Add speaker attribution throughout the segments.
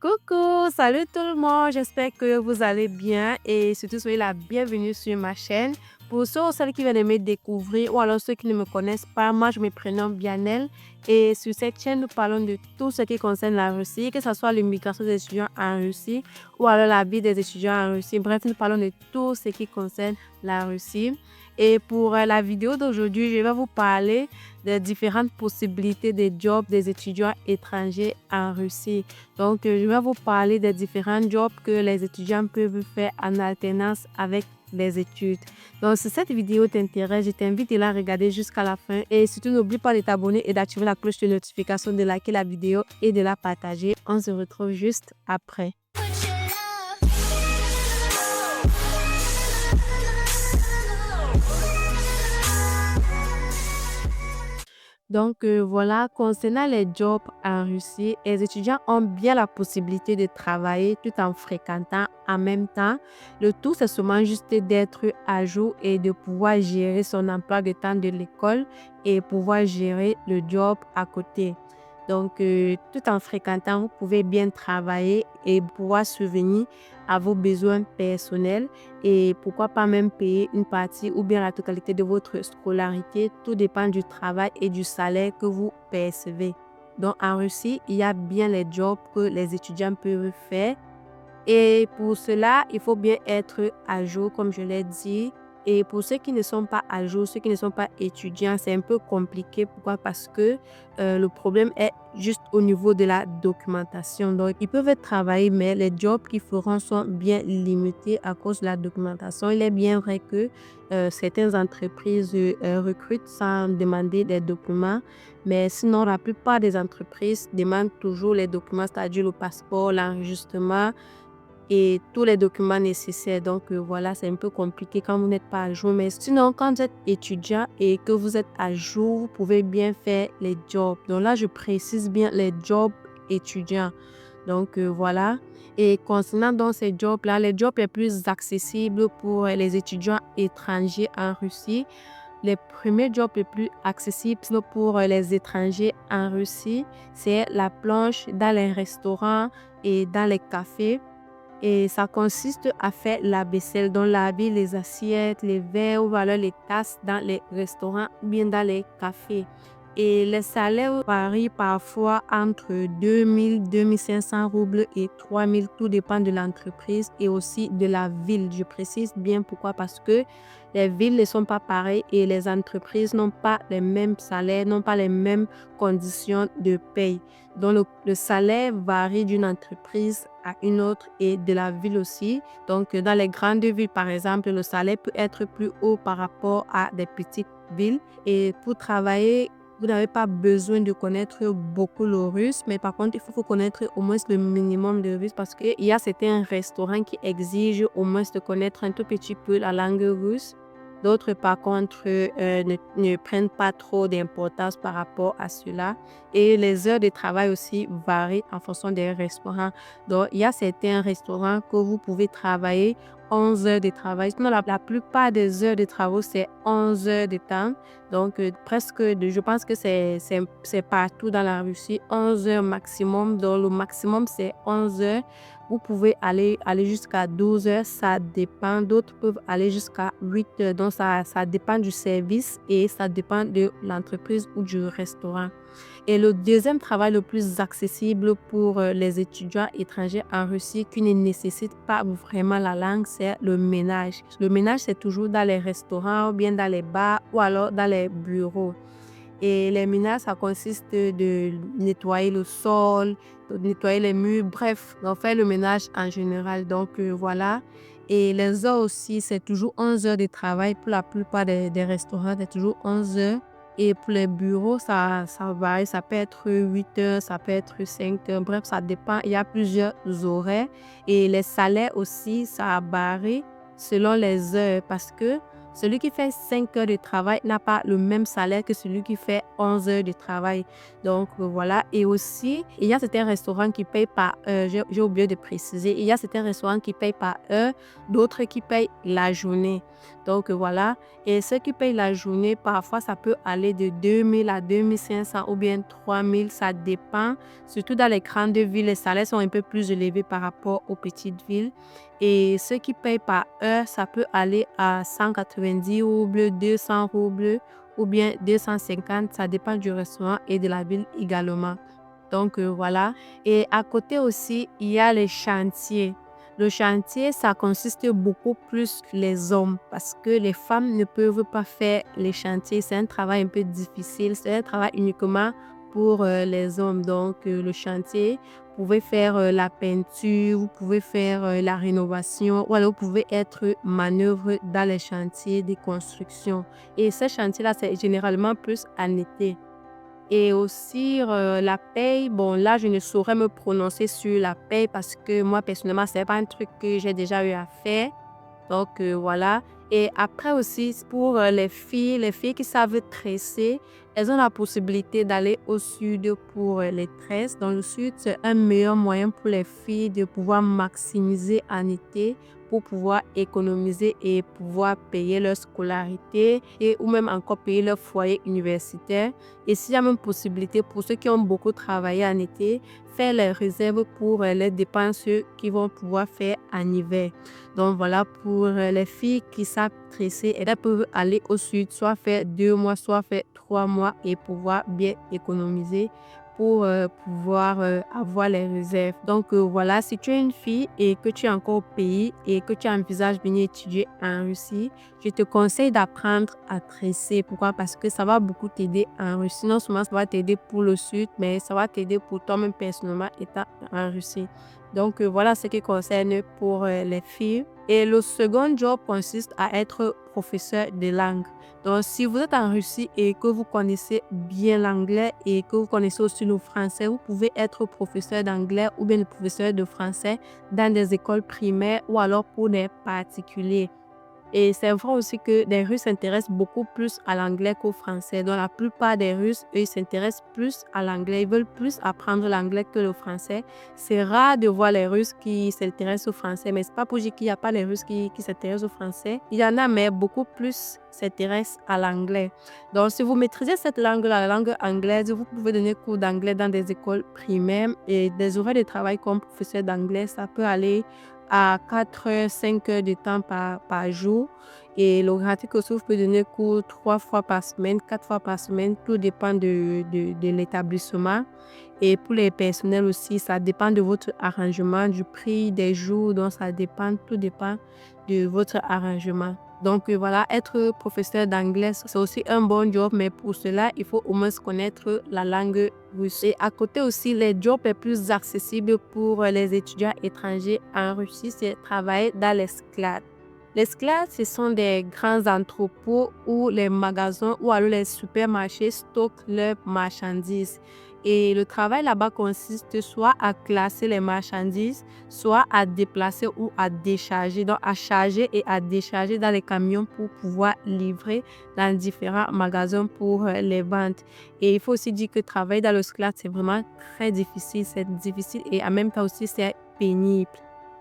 Speaker 1: Coucou, salut tout le monde, j'espère que vous allez bien et surtout soyez la bienvenue sur ma chaîne. Pour ceux ou celles qui viennent de me découvrir ou alors ceux qui ne me connaissent pas, moi je me prénomme Bianel et sur cette chaîne nous parlons de tout ce qui concerne la Russie, que ce soit l'immigration des étudiants en Russie ou alors la vie des étudiants en Russie. Bref, nous parlons de tout ce qui concerne la Russie. Et pour la vidéo d'aujourd'hui, je vais vous parler des différentes possibilités de jobs des étudiants étrangers en Russie. Donc, je vais vous parler des différents jobs que les étudiants peuvent faire en alternance avec les études. Donc, si cette vidéo t'intéresse, je t'invite à la regarder jusqu'à la fin. Et surtout, n'oublie pas de t'abonner et d'activer la cloche de notification, de liker la vidéo et de la partager. On se retrouve juste après. Donc voilà, concernant les jobs en Russie, les étudiants ont bien la possibilité de travailler tout en fréquentant en même temps. Le tout, c'est seulement juste d'être à jour et de pouvoir gérer son emploi de temps de l'école et pouvoir gérer le job à côté. Donc, tout en fréquentant, vous pouvez bien travailler et pouvoir subvenir à vos besoins personnels et pourquoi pas même payer une partie ou bien la totalité de votre scolarité. Tout dépend du travail et du salaire que vous percevez. Donc, en Russie, il y a bien les jobs que les étudiants peuvent faire et pour cela, il faut bien être à jour, comme je l'ai dit. Et pour ceux qui ne sont pas à jour, ceux qui ne sont pas étudiants, c'est un peu compliqué. Pourquoi? Parce que le problème est juste au niveau de la documentation. Donc, ils peuvent travailler, mais les jobs qu'ils feront sont bien limités à cause de la documentation. Il est bien vrai que certaines entreprises recrutent sans demander des documents, mais sinon, la plupart des entreprises demandent toujours les documents, c'est-à-dire le passeport, l'enregistrement et tous les documents nécessaires. Donc voilà, c'est un peu compliqué quand vous n'êtes pas à jour. Mais sinon, quand vous êtes étudiant et que vous êtes à jour, vous pouvez bien faire les jobs. Donc là, je précise bien les jobs étudiants. Donc voilà. Et concernant donc ces jobs-là, les jobs les plus accessibles pour les étudiants étrangers en Russie, les premiers jobs les plus accessibles pour les étrangers en Russie, c'est la planche dans les restaurants et dans les cafés. Et ça consiste à faire la vaisselle, donc laver les assiettes, les verres ou alors les tasses dans les restaurants ou bien dans les cafés. Et les salaires varient parfois entre 2 000, 2 500 roubles et 3 000. Tout dépend de l'entreprise et aussi de la ville. Je précise bien pourquoi, parce que les villes ne sont pas pareilles et les entreprises n'ont pas les mêmes salaires, n'ont pas les mêmes conditions de paye. Donc, le salaire varie d'une entreprise à une autre et de la ville aussi. Donc, dans les grandes villes, par exemple, le salaire peut être plus haut par rapport à des petites villes. Et pour travailler, vous n'avez pas besoin de connaître beaucoup le russe, mais par contre, il faut connaître au moins le minimum de russe parce qu'il y a certains restaurants qui exigent au moins de connaître un tout petit peu la langue russe. D'autres, par contre, ne prennent pas trop d'importance par rapport à cela. Et les heures de travail aussi varient en fonction des restaurants. Donc, il y a certains restaurants que vous pouvez travailler 11 heures de travail. Sinon, la plupart des heures de travail, c'est 11 heures de temps. Donc, je pense que c'est partout dans la Russie, 11 heures maximum. Donc, le maximum, c'est 11 heures. Vous pouvez aller jusqu'à 12 heures, ça dépend. D'autres peuvent aller jusqu'à 8 heures. Donc, ça dépend du service et ça dépend de l'entreprise ou du restaurant. Et le deuxième travail le plus accessible pour les étudiants étrangers en Russie qui ne nécessite pas vraiment la langue, c'est le ménage. Le ménage, c'est toujours dans les restaurants ou bien dans les bars ou alors dans les bureaux. Et les ménages, ça consiste de nettoyer le sol, de nettoyer les murs, bref, on fait le ménage en général. Donc voilà. Et les heures aussi, c'est toujours 11 heures de travail. Pour la plupart des restaurants, c'est toujours 11 heures. Et pour les bureaux, ça varie. Ça peut être 8 heures, ça peut être 5 heures. Bref, ça dépend. Il y a plusieurs horaires. Et les salaires aussi, ça varie selon les heures parce que Celui qui fait 5 heures de travail n'a pas le même salaire que celui qui fait 11 heures de travail. Donc voilà. Et aussi, il y a certains restaurants qui payent par heure. J'ai oublié de préciser. Il y a certains restaurants qui payent par heure, d'autres qui payent la journée. Donc voilà. Et ceux qui payent la journée, parfois, ça peut aller de 2 000 à 2 500 ou bien 3 000. Ça dépend. Surtout dans les grandes villes, les salaires sont un peu plus élevés par rapport aux petites villes. Et ceux qui payent par heure, ça peut aller à 190 roubles, 200 roubles ou bien 250. Ça dépend du restaurant et de la ville également. Donc voilà. Et à côté aussi, il y a les chantiers. Le chantier, ça consiste beaucoup plus les hommes parce que les femmes ne peuvent pas faire les chantiers. C'est un travail un peu difficile. C'est un travail uniquement pour les hommes. Donc le chantier, vous pouvez faire la peinture, vous pouvez faire la rénovation ou alors vous pouvez être manœuvre dans les chantiers de construction. Et ces chantiers-là, c'est généralement plus en été. Et aussi, la paye, bon là, je ne saurais me prononcer sur la paye parce que moi, personnellement, c'est pas un truc que j'ai déjà eu à faire. Donc voilà. Et après aussi, pour les filles qui savent tresser, elles ont la possibilité d'aller au sud pour les tresses. Dans le sud, c'est un meilleur moyen pour les filles de pouvoir maximiser en été pour pouvoir économiser et pouvoir payer leur scolarité et ou même encore payer leur foyer universitaire. Et s'il y a même possibilité pour ceux qui ont beaucoup travaillé en été, faire les réserves pour les dépenses qu'ils vont pouvoir faire en hiver. Donc voilà, pour les filles qui savent tresser, elles peuvent aller au sud, soit faire 2 mois, soit faire 3 mois et pouvoir bien économiser pour pouvoir avoir les réserves. Donc voilà, si tu es une fille et que tu es encore au pays et que tu envisages venir étudier en Russie, je te conseille d'apprendre à tresser. Pourquoi? Parce que ça va beaucoup t'aider en Russie. Non seulement ça va t'aider pour le sud, mais ça va t'aider pour toi-même personnellement étant en Russie. Donc voilà ce qui concerne pour les filles. Et le second job consiste à être professeur de langue. Donc si vous êtes en Russie et que vous connaissez bien l'anglais et que vous connaissez aussi le français, vous pouvez être professeur d'anglais ou bien professeur de français dans des écoles primaires ou alors pour des particuliers. Et c'est vrai aussi que les Russes s'intéressent beaucoup plus à l'anglais qu'au français. Donc, la plupart des Russes, eux, ils s'intéressent plus à l'anglais. Ils veulent plus apprendre l'anglais que le français. C'est rare de voir les Russes qui s'intéressent au français. Mais c'est pas pour dire qu'il n'y a pas les Russes qui s'intéressent au français. Il y en a, mais beaucoup plus s'intéressent à l'anglais. Donc, si vous maîtrisez cette langue-là, la langue anglaise, vous pouvez donner cours d'anglais dans des écoles primaires et des horaires de travail comme professeur d'anglais. Ça peut aller à 4 heures, 5 heures de temps par jour. Et le gratuit aussi, vous pouvez donner cours 3 fois par semaine, 4 fois par semaine. Tout dépend de l'établissement. Et pour les personnels aussi, ça dépend de votre arrangement, du prix des jours. Donc, ça dépend, tout dépend de votre arrangement. Donc, voilà, être professeur d'anglais, c'est aussi un bon job, mais pour cela, il faut au moins connaître la langue russe. Et à côté aussi, les jobs les plus accessibles pour les étudiants étrangers en Russie, c'est travailler dans les sklades. Les sklades, ce sont des grands entrepôts où les magasins ou alors les supermarchés stockent leurs marchandises. Et le travail là-bas consiste soit à classer les marchandises, soit à déplacer ou à décharger. Donc, à charger et à décharger dans les camions pour pouvoir livrer dans différents magasins pour les ventes. Et il faut aussi dire que travailler dans le sklad, c'est vraiment très difficile. C'est difficile et en même temps aussi, c'est pénible.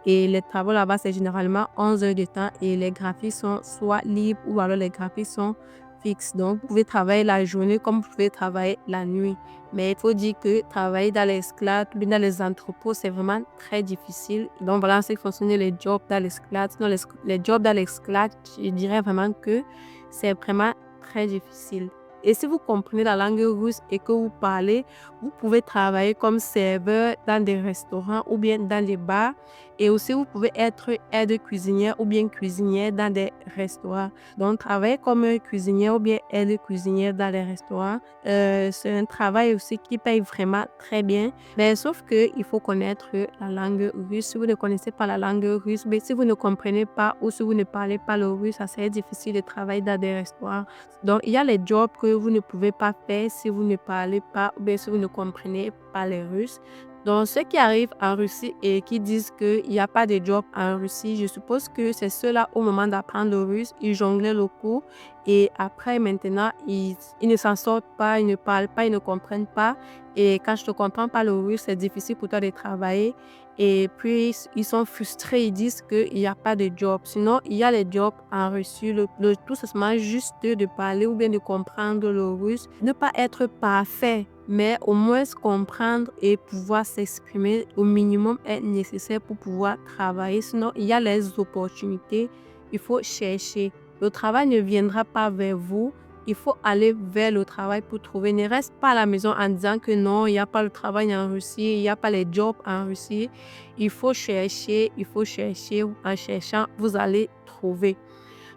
Speaker 1: Et les travaux là-bas, c'est généralement 11 heures de temps et les graphiques sont soit libres ou alors les graphiques sont fixes. Donc, vous pouvez travailler la journée comme vous pouvez travailler la nuit. Mais il faut dire que travailler dans les sklades ou dans les entrepôts, c'est vraiment très difficile. Donc, voilà, c'est fonctionner les jobs dans les sklades. Sinon, les jobs dans les sklades, je dirais vraiment que c'est vraiment très difficile. Et si vous comprenez la langue russe et que vous parlez, vous pouvez travailler comme serveur dans des restaurants ou bien dans des bars. Et aussi, vous pouvez être aide cuisinière ou bien cuisinière dans des restaurants. Donc, travailler comme cuisinière ou bien aide cuisinière dans les restaurants, c'est un travail aussi qui paye vraiment très bien. Mais sauf qu'il faut connaître la langue russe. Si vous ne connaissez pas la langue russe, mais si vous ne comprenez pas ou si vous ne parlez pas le russe, ça serait difficile de travailler dans des restaurants. Donc, il y a les jobs que vous ne pouvez pas faire si vous ne parlez pas ou bien si vous ne comprenez pas les Russes. Donc, ceux qui arrivent en Russie et qui disent qu'il n'y a pas de job en Russie, je suppose que c'est ceux-là, au moment d'apprendre le russe, ils jonglaient le cours et après, maintenant, ils ne s'en sortent pas, ils ne parlent pas, ils ne comprennent pas. Et quand je ne comprends pas le russe, c'est difficile pour toi de travailler. Et puis, ils sont frustrés, ils disent qu'il n'y a pas de job. Sinon, il y a les jobs en Russie. Le tout, c'est seulement juste de parler ou bien de comprendre le russe. Ne pas être parfait, mais au moins comprendre et pouvoir s'exprimer au minimum est nécessaire pour pouvoir travailler. Sinon, il y a les opportunités. Il faut chercher. Le travail ne viendra pas vers vous. Il faut aller vers le travail pour trouver. Ne reste pas à la maison en disant que non, il n'y a pas le travail en Russie, il n'y a pas les jobs en Russie. Il faut chercher, il faut chercher. En cherchant, vous allez trouver.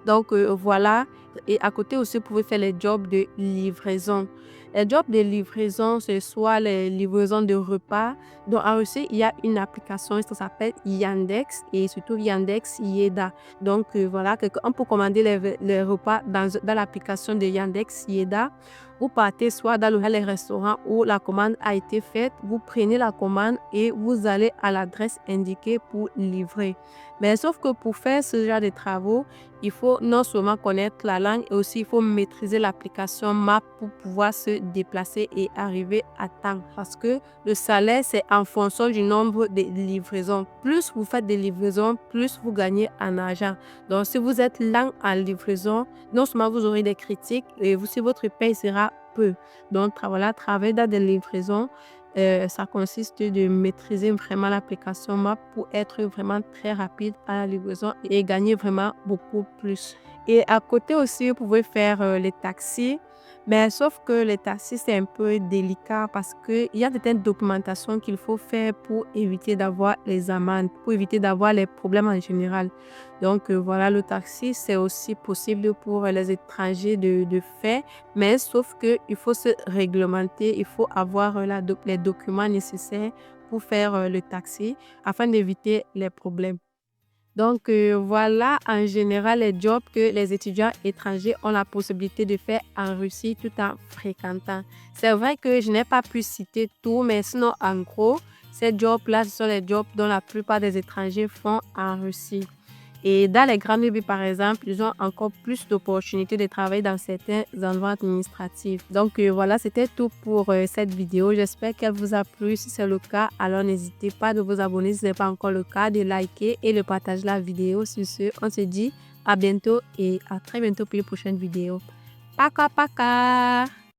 Speaker 1: Donc, voilà. Et à côté aussi, vous pouvez faire les jobs de livraison. Les jobs de livraison, c'est soit les livraisons de repas. Donc, en Russie, il y a une application, ça s'appelle Yandex et surtout Yandex Yeda. Donc, voilà, on peut commander les repas dans l'application de Yandex Yeda. Vous partez soit dans les restaurants où la commande a été faite, vous prenez la commande et vous allez à l'adresse indiquée pour livrer. Mais sauf que pour faire ce genre de travaux, il faut non seulement connaître la langue, et aussi il faut maîtriser l'application Map pour pouvoir se déplacer et arriver à temps. Parce que le salaire, c'est en fonction du nombre de livraisons. Plus vous faites des livraisons, plus vous gagnez en argent. Donc, si vous êtes lent en livraison, non seulement vous aurez des critiques, et aussi votre paye sera peu. Donc, voilà, travailler dans des livraisons, ça consiste de maîtriser vraiment l'application Map pour être vraiment très rapide à la livraison et gagner vraiment beaucoup plus. Et à côté aussi, vous pouvez faire les taxis. Mais sauf que les taxis, c'est un peu délicat parce qu'il y a certaines documentations qu'il faut faire pour éviter d'avoir les amendes, pour éviter d'avoir les problèmes en général. Donc, voilà, le taxi, c'est aussi possible pour les étrangers de faire. Mais sauf qu'il faut se réglementer, il faut avoir les documents nécessaires pour faire le taxi afin d'éviter les problèmes. Donc, voilà en général les jobs que les étudiants étrangers ont la possibilité de faire en Russie tout en fréquentant. C'est vrai que je n'ai pas pu citer tout, mais sinon, en gros, ces jobs-là, ce sont les jobs dont la plupart des étrangers font en Russie. Et dans les grandes villes, par exemple, ils ont encore plus d'opportunités de travailler dans certains endroits administratifs. Donc, voilà, c'était tout pour cette vidéo. J'espère qu'elle vous a plu. Si c'est le cas, alors n'hésitez pas de vous abonner si ce n'est pas encore le cas, de liker et de partager la vidéo. Sur ce, on se dit à bientôt et à très bientôt pour une prochaine vidéo. Paka paka!